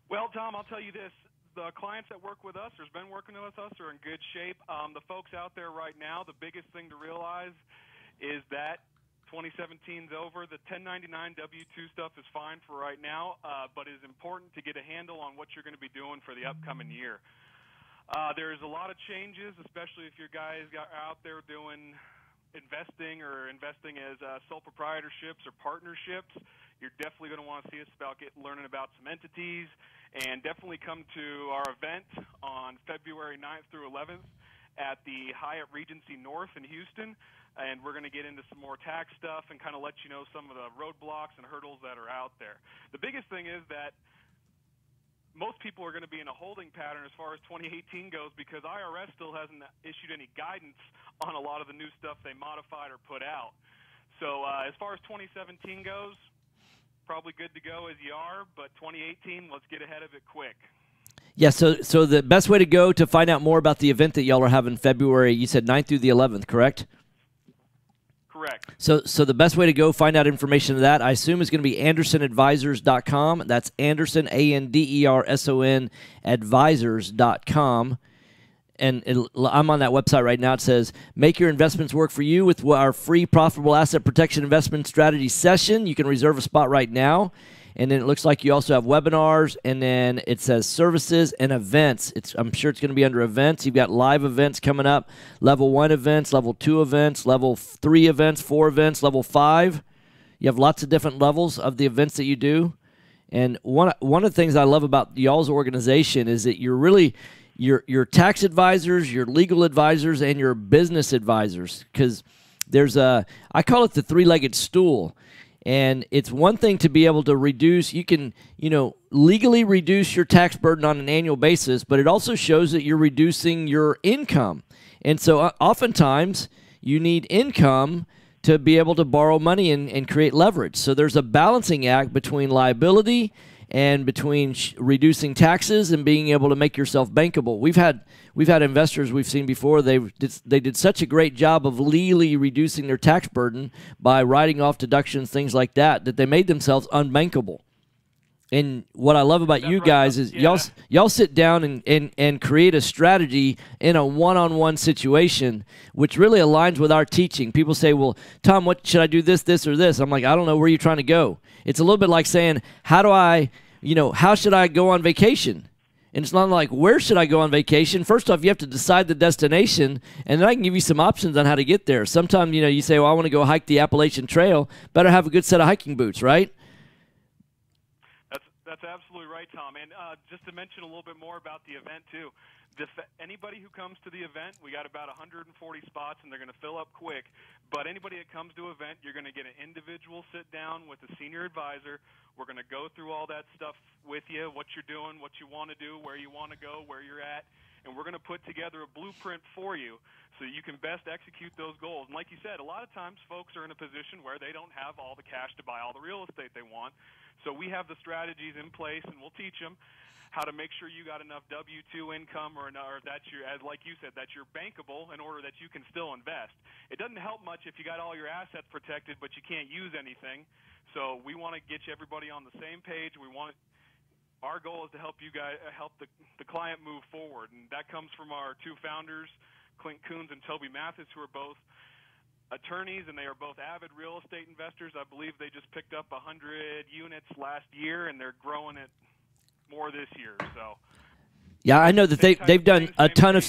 Well, Tom, I'll tell you this. The clients that work with us, or has been working with us, are in good shape. The folks out there right now, the biggest thing to realize is that 2017 is over. The 1099 W-2 stuff is fine for right now, but it is important to get a handle on what you're going to be doing for the upcoming year. There's a lot of changes, especially if your guys are out there doing investing as sole proprietorships or partnerships. You're definitely going to want to see us learning about some entities, and definitely come to our event on February 9th through 11th at the Hyatt Regency North in Houston, and we're going to get into some more tax stuff and kind of let you know some of the roadblocks and hurdles that are out there. The biggest thing is that most people are going to be in a holding pattern as far as 2018 goes, because IRS still hasn't issued any guidance on a lot of the new stuff they modified or put out. So as far as 2017 goes, probably good to go as you are, but 2018, let's get ahead of it quick. Yeah, so the best way to go to find out more about the event that y'all are having February, you said 9th through the 11th, correct? Correct. So the best way to go find out information of that, I assume, is going to be AndersonAdvisors.com. That's Anderson, ANDERSON, advisors.com. And I'm on that website right now. It says, make your investments work for you with our free profitable asset protection investment strategy session. You can reserve a spot right now. And then it looks like you also have webinars, and then it says services and events. I'm sure it's going to be under events. You've got live events coming up, level 1 events, level 2 events, level 3 events, 4 events, level 5. You have lots of different levels of the events that you do. And one of the things I love about y'all's organization is that you're really your tax advisors, your legal advisors, and your business advisors, because I call it the three-legged stool. And it's one thing to be able to reduce, you can, legally reduce your tax burden on an annual basis, but it also shows that you're reducing your income. And so oftentimes you need income to be able to borrow money and create leverage. So there's a balancing act between liability and between reducing taxes and being able to make yourself bankable. We've had investors we've seen before. They did such a great job of legally reducing their tax burden by writing off deductions, things like that, that they made themselves unbankable. And what I love about you guys is y'all sit down and create a strategy in a one-on-one situation, which really aligns with our teaching. People say, well, Tom, what should I do, this, or this? I'm like, I don't know. Where are you trying to go? It's a little bit like saying, how should I go on vacation? And it's not like, where should I go on vacation? First off, you have to decide the destination, and then I can give you some options on how to get there. Sometimes, you say, well, I want to go hike the Appalachian Trail. Better have a good set of hiking boots, right? That's absolutely right, Tom. And just to mention a little bit more about the event, too, Anybody who comes to the event, we got about 140 spots, and they're going to fill up quick. But anybody that comes to an event, you're going to get an individual sit-down with a senior advisor. We're going to go through all that stuff with you, what you're doing, what you want to do, where you want to go, where you're at. And we're going to put together a blueprint for you so you can best execute those goals. And like you said, a lot of times folks are in a position where they don't have all the cash to buy all the real estate they want. So we have the strategies in place, and we'll teach them how to make sure you got enough W-2 income or that you're, as like you said, that you're bankable in order that you can still invest. It doesn't help much if you got all your assets protected but you can't use anything. So we want to get you everybody on the same page. Our goal is to help you guys, help the client move forward, and that comes from our two founders, Clint Coons and Toby Mathis, who are both attorneys, and they are both avid real estate investors. I believe they just picked up 100 units last year, and they're growing it more this year. So yeah, I know that they've done a ton of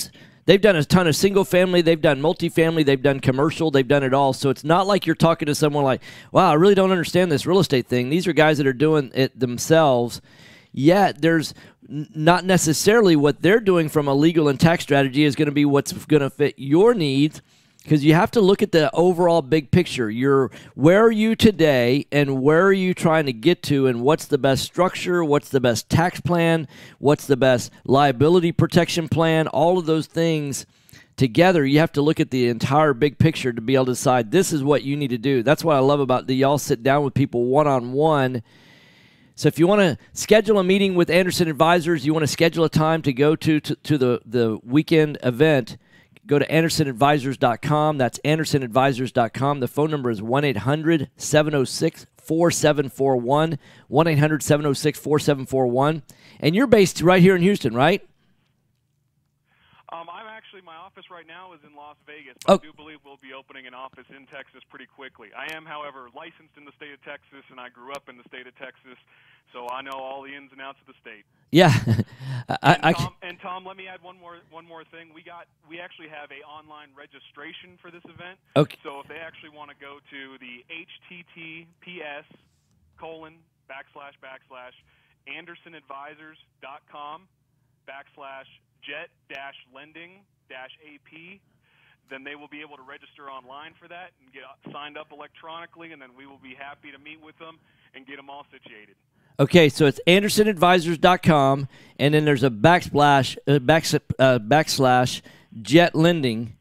single family, they've done multifamily, they've done commercial, they've done it all. So it's not like you're talking to someone like, wow, I really don't understand this real estate thing. These are guys that are doing it themselves. Yet there's not necessarily what they're doing from a legal and tax strategy is going to be what's going to fit your needs, because you have to look at the overall big picture. Where are you today, and where are you trying to get to, and what's the best structure, what's the best tax plan, what's the best liability protection plan, all of those things together. You have to look at the entire big picture to be able to decide this is what you need to do. That's what I love about y'all sit down with people one-on-one. So if you want to schedule a meeting with Anderson Advisors, you want to schedule a time to go to the weekend event, go to AndersonAdvisors.com. That's AndersonAdvisors.com. The phone number is 1-800-706-4741, 1-800-706-4741. And you're based right here in Houston, right? My office right now is in Las Vegas, but I do believe we'll be opening an office in Texas pretty quickly. I am, however, licensed in the state of Texas, and I grew up in the state of Texas, so I know all the ins and outs of the state. Yeah. Tom, let me add one more thing. We actually have a online registration for this event. Okay. So if they actually want to go to the https://andersonadvisors.com/jet-lending-AP, then they will be able to register online for that and get signed up electronically, and then we will be happy to meet with them and get them all situated. Okay, so it's AndersonAdvisors.com, and then there's a backslash Jet Lending,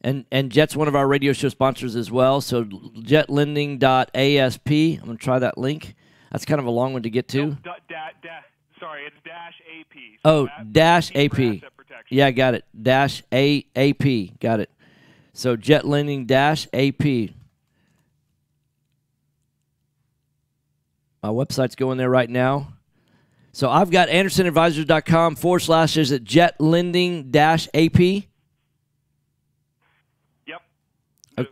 and Jet's one of our radio show sponsors as well. So jetlending.asp. I'm going to try that link. That's kind of a long one to get to. Sorry, it's -AP. So -AP. Yeah, I got it. -AP. Got it. So jetlending-AP. My website's going there right now. So I've got AndersonAdvisors.com / is it jetlending-AP? Yep. Okay.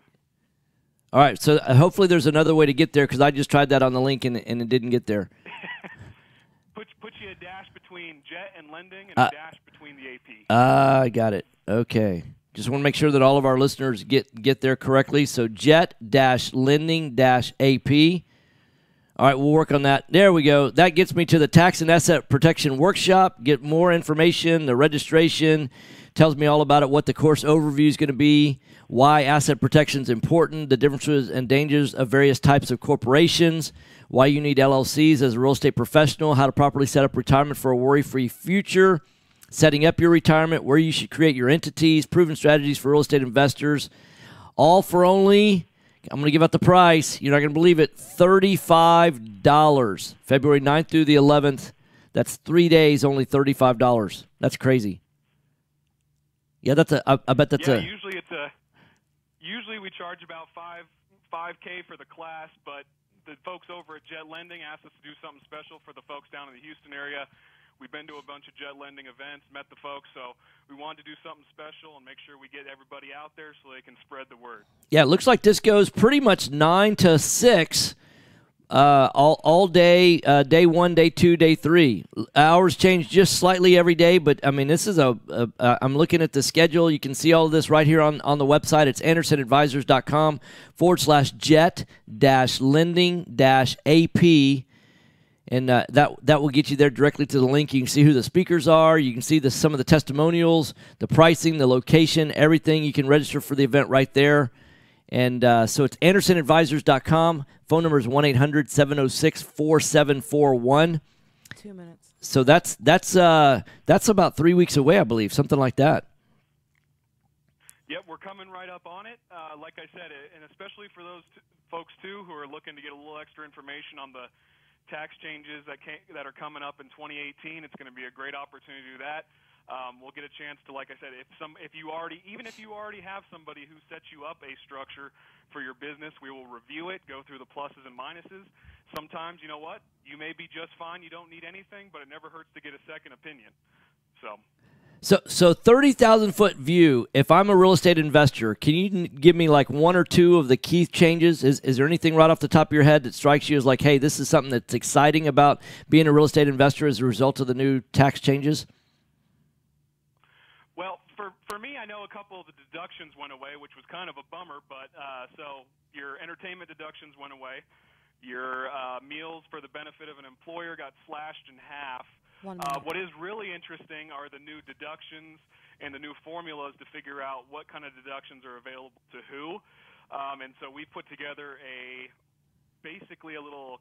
All right. So hopefully there's another way to get there, because I just tried that on the link and it didn't get there. Put you a dash between Jet and Lending and a dash between the AP. I got it. Okay. Just want to make sure that all of our listeners get there correctly. So jet-lending-AP. All right, we'll work on that. There we go. That gets me to the Tax and Asset Protection Workshop. Get more information, the registration, tells me all about it, what the course overview is going to be, why asset protection is important, the differences and dangers of various types of corporations, why you need LLCs as a real estate professional, how to properly set up retirement for a worry-free future, setting up your retirement, where you should create your entities, proven strategies for real estate investors, all for only, I'm going to give out the price, you're not going to believe it, $35, February 9th through the 11th. That's 3 days, only $35. That's crazy. Yeah, I bet that's usually we charge about $5K for the class, but the folks over at Jet Lending asked us to do something special for the folks down in the Houston area. We've been to a bunch of Jet Lending events, met the folks, so we wanted to do something special and make sure we get everybody out there so they can spread the word. Yeah, it looks like this goes pretty much 9 to 6 all day, day 1, day 2, day 3. Hours change just slightly every day, but, I mean, this is I'm looking at the schedule. You can see all of this right here on the website. It's AndersonAdvisors.com / jet-lending-AP. And that will get you there directly to the link. You can see who the speakers are. You can see some of the testimonials, the pricing, the location, everything. You can register for the event right there. And so it's AndersonAdvisors.com. Phone number is 1-800-706-4741. 2 minutes. So that's about 3 weeks away, I believe, something like that. Yep, we're coming right up on it. Like I said, and especially for those folks, too, who are looking to get a little extra information on the tax changes that are coming up in 2018. It's going to be a great opportunity to do that. We'll get a chance to, like I said, if you already have somebody who sets you up a structure for your business, we will review it, go through the pluses and minuses. Sometimes, you know what, you may be just fine. You don't need anything, but it never hurts to get a second opinion. So 30,000-foot view, if I'm a real estate investor, can you give me like one or two of the key changes? Is there anything right off the top of your head that strikes you as like, hey, this is something that's exciting about being a real estate investor as a result of the new tax changes? Well, for me, I know a couple of the deductions went away, which was kind of a bummer, but so your entertainment deductions went away. Your meals for the benefit of an employer got slashed in half. What is really interesting are the new deductions and the new formulas to figure out what kind of deductions are available to who. And so we put together basically a little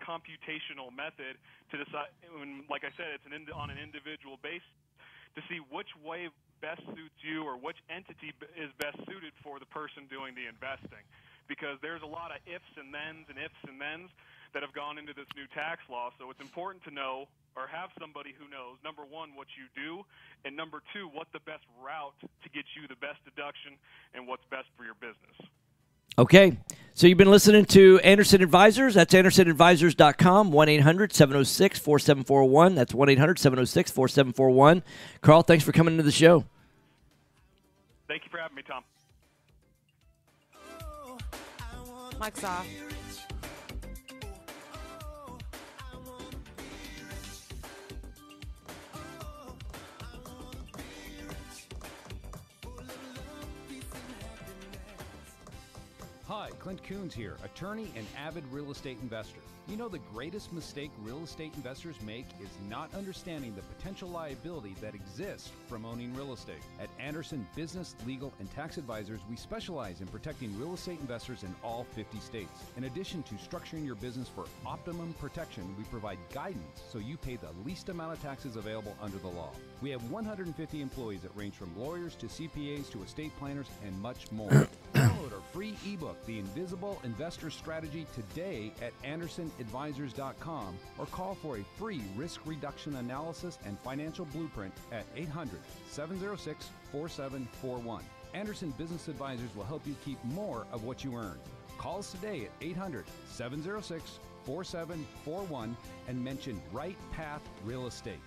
computational method to decide, like I said, it's on an individual basis to see which way best suits you or which entity is best suited for the person doing the investing. Because there's a lot of ifs and thens that have gone into this new tax law. So it's important to know or have somebody who knows, number one, what you do, and number two, what the best route to get you the best deduction and what's best for your business. Okay. So you've been listening to Anderson Advisors. That's AndersonAdvisors.com, 1-800-706-4741. That's 1-800-706-4741. Carl, thanks for coming into the show. Thank you for having me, Tom. Mike's off. Hi, Clint Coons here, attorney and avid real estate investor. You know, the greatest mistake real estate investors make is not understanding the potential liability that exists from owning real estate. At Anderson Business, Legal, and Tax Advisors, we specialize in protecting real estate investors in all 50 states. In addition to structuring your business for optimum protection, we provide guidance so you pay the least amount of taxes available under the law. We have 150 employees that range from lawyers to CPAs to estate planners and much more. Download our free ebook, The Invisible Investor Strategy, today at AndersonAdvisors.com or call for a free risk reduction analysis and financial blueprint at 800-706-4741. Anderson Business Advisors will help you keep more of what you earn. Call us today at 800-706-4741 and mention Right Path Real Estate.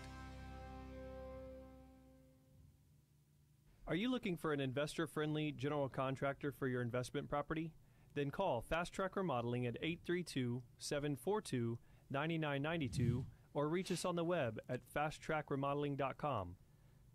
Are you looking for an investor-friendly general contractor for your investment property? Then call Fast Track Remodeling at 832-742-9992 or reach us on the web at fasttrackremodeling.com.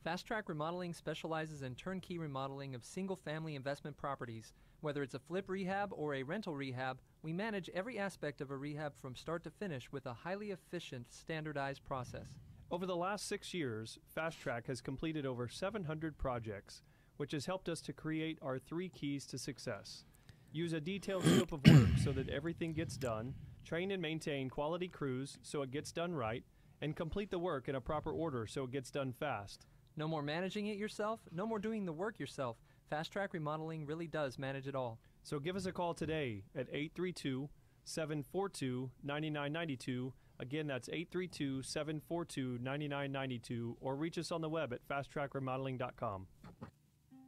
Fast Track Remodeling specializes in turnkey remodeling of single-family investment properties. Whether it's a flip rehab or a rental rehab, we manage every aspect of a rehab from start to finish with a highly efficient, standardized process. Over the last 6 years, Fast Track has completed over 700 projects, which has helped us to create our 3 keys to success. Use a detailed scope of work so that everything gets done, train and maintain quality crews so it gets done right, and complete the work in a proper order so it gets done fast. No more managing it yourself, no more doing the work yourself. Fast Track Remodeling really does manage it all. So give us a call today at 832-742-9992. Again, that's 832-742-9992, or reach us on the web at fasttrackremodeling.com.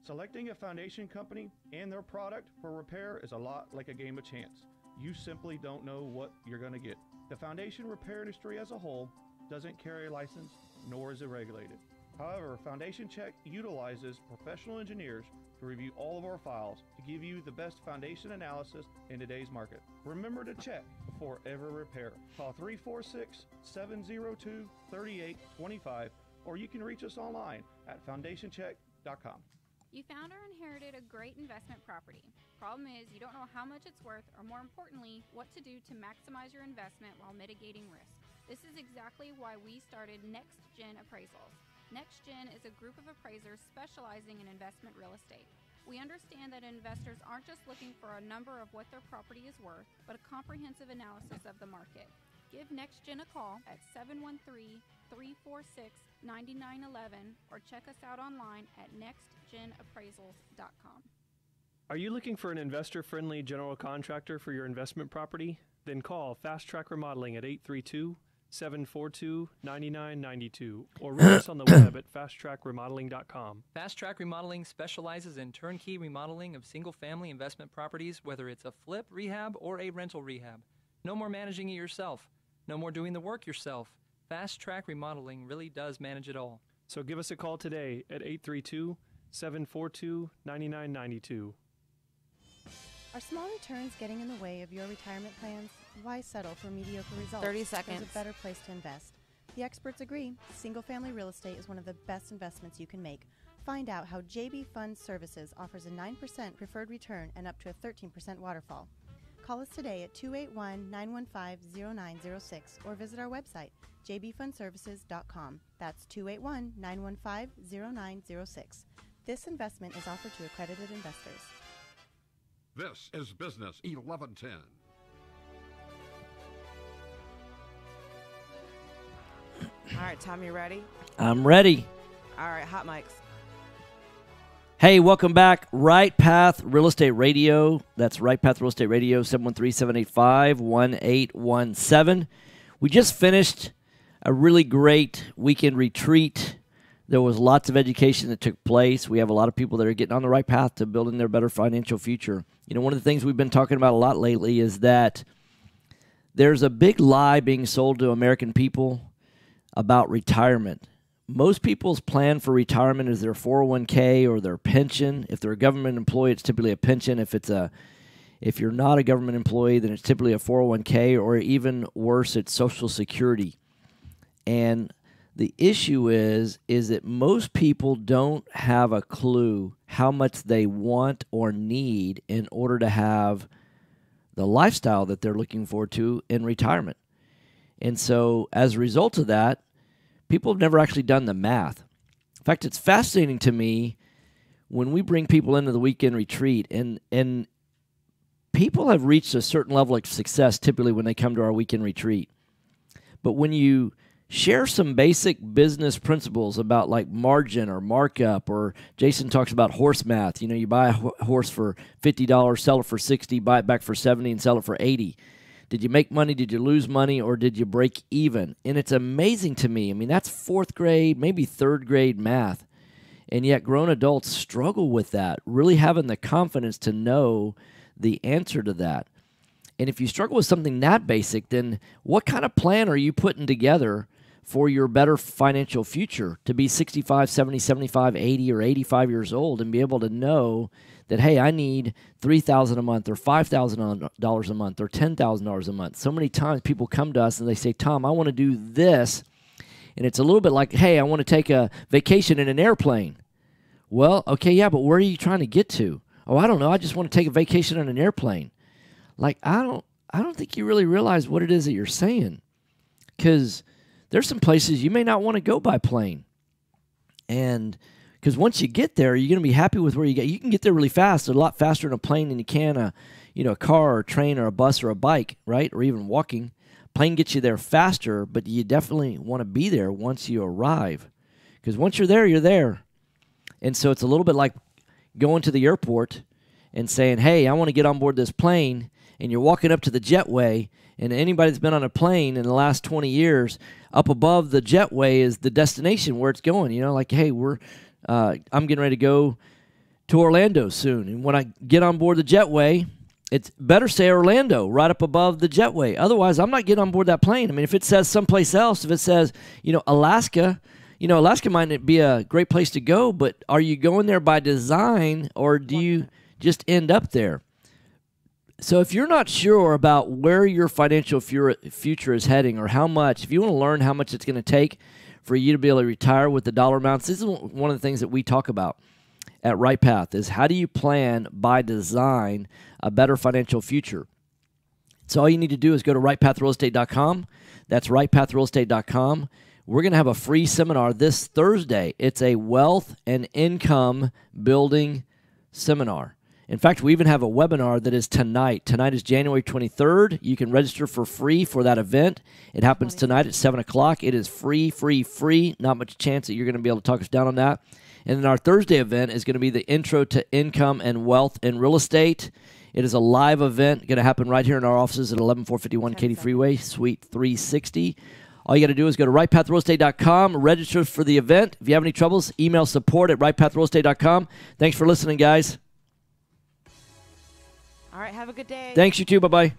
Selecting a foundation company and their product for repair is a lot like a game of chance. You simply don't know what you're going to get. The foundation repair industry as a whole doesn't carry a license, nor is it regulated. However, Foundation Check utilizes professional engineers to review all of our files to give you the best foundation analysis in today's market. Remember to check before every repair. Call 346-702-3825, or you can reach us online at foundationcheck.com. You found or inherited a great investment property. Problem is, you don't know how much it's worth, or more importantly, what to do to maximize your investment while mitigating risk. This is exactly why we started Next Gen Appraisals. Next Gen is a group of appraisers specializing in investment real estate. We understand that investors aren't just looking for a number of what their property is worth, but a comprehensive analysis of the market. Give Next Gen a call at 713-346-9911 or check us out online at nextgenappraisals.com. Are you looking for an investor-friendly general contractor for your investment property? Then call Fast Track Remodeling at 832-742-9992 or reach us on the web at fasttrackremodeling.com. Fast Track Remodeling specializes in turnkey remodeling of single-family investment properties, whether it's a flip, rehab, or a rental rehab. No more managing it yourself. No more doing the work yourself. Fast Track Remodeling really does manage it all. So give us a call today at 832-742-9992. Are small returns getting in the way of your retirement plans? Why settle for mediocre results? 30 seconds. There's a better place to invest. The experts agree, single-family real estate is one of the best investments you can make. Find out how JB Fund Services offers a 9% preferred return and up to a 13% waterfall. Call us today at 281-915-0906 or visit our website, jbfundservices.com. That's 281-915-0906. This investment is offered to accredited investors. This is Business 1110. All right, Tom, you ready? I'm ready. All right, hot mics. Hey, welcome back. Right Path Real Estate Radio. That's Right Path Real Estate Radio, 713-785-1817. We just finished a really great weekend retreat. There was lots of education that took place. We have a lot of people that are getting on the right path to building their better financial future. You know, one of the things we've been talking about a lot lately is that there's a big lie being sold to American people about retirement. Most people's plan for retirement is their 401k or their pension. If they're a government employee, it's typically a pension. If you're not a government employee, then it's typically a 401k, or even worse, it's Social Security. And the issue is that most people don't have a clue how much they want or need in order to have the lifestyle that they're looking forward to in retirement. And so as a result of that, people have never actually done the math. In fact, it's fascinating to me when we bring people into the weekend retreat, and people have reached a certain level of success typically when they come to our weekend retreat. But when you share some basic business principles about like margin or markup, or Jason talks about horse math. You know, you buy a horse for $50, sell it for $60, buy it back for $70, and sell it for $80. Did you make money? Did you lose money? Or did you break even? And it's amazing to me. I mean, that's fourth grade, maybe third grade math. And yet grown adults struggle with that, really having the confidence to know the answer to that. And if you struggle with something that basic, then what kind of plan are you putting together for your better financial future to be 65, 70, 75, 80, or 85 years old and be able to know that, hey, I need $3,000 a month or $5,000 a month or $10,000 a month. So many times people come to us and they say, Tom, I want to do this. And it's a little bit like, hey, I want to take a vacation in an airplane. Well, okay, yeah, but where are you trying to get to? Oh, I don't know. I just want to take a vacation on an airplane. Like, I don't think you really realize what it is that you're saying, because there's some places you may not want to go by plane. And because once you get there, you're going to be happy with where you get. You can get there really fast, a lot faster in a plane than you can a car or a train or a bus or a bike, right? Or even walking. Plane gets you there faster, but you definitely want to be there once you arrive. Because once you're there, you're there. And so it's a little bit like going to the airport and saying, hey, I want to get on board this plane. And you're walking up to the jetway, and anybody that's been on a plane in the last 20 years, up above the jetway is the destination where it's going. You know, like, hey, I'm getting ready to go to Orlando soon. And when I get on board the jetway, it's better say Orlando right up above the jetway. Otherwise, I'm not getting on board that plane. I mean, if it says someplace else, if it says, Alaska, Alaska might be a great place to go, but are you going there by design, or do you just end up there? So if you're not sure about where your financial future is heading, or how much, if you want to learn how much it's going to take for you to be able to retire with the dollar amounts, this is one of the things that we talk about. at Right Path is how do you plan by design a better financial future? So all you need to do is go to rightpathrealestate.com. That's rightpathrealestate.com. We're going to have a free seminar this Thursday. It's a wealth and income building seminar. In fact, we even have a webinar that is tonight. Tonight is January 23rd. You can register for free for that event. It happens tonight at 7 o'clock. It is free, free, free. Not much chance that you're going to be able to talk us down on that. And then our Thursday event is going to be the Intro to Income and Wealth in Real Estate. It is a live event going to happen right here in our offices at 11451 Katy Freeway, Suite 360. All you got to do is go to rightpathrealestate.com, register for the event. If you have any troubles, email support at rightpathrealestate.com. Thanks for listening, guys. All right, have a good day. Thanks, you too. Bye-bye.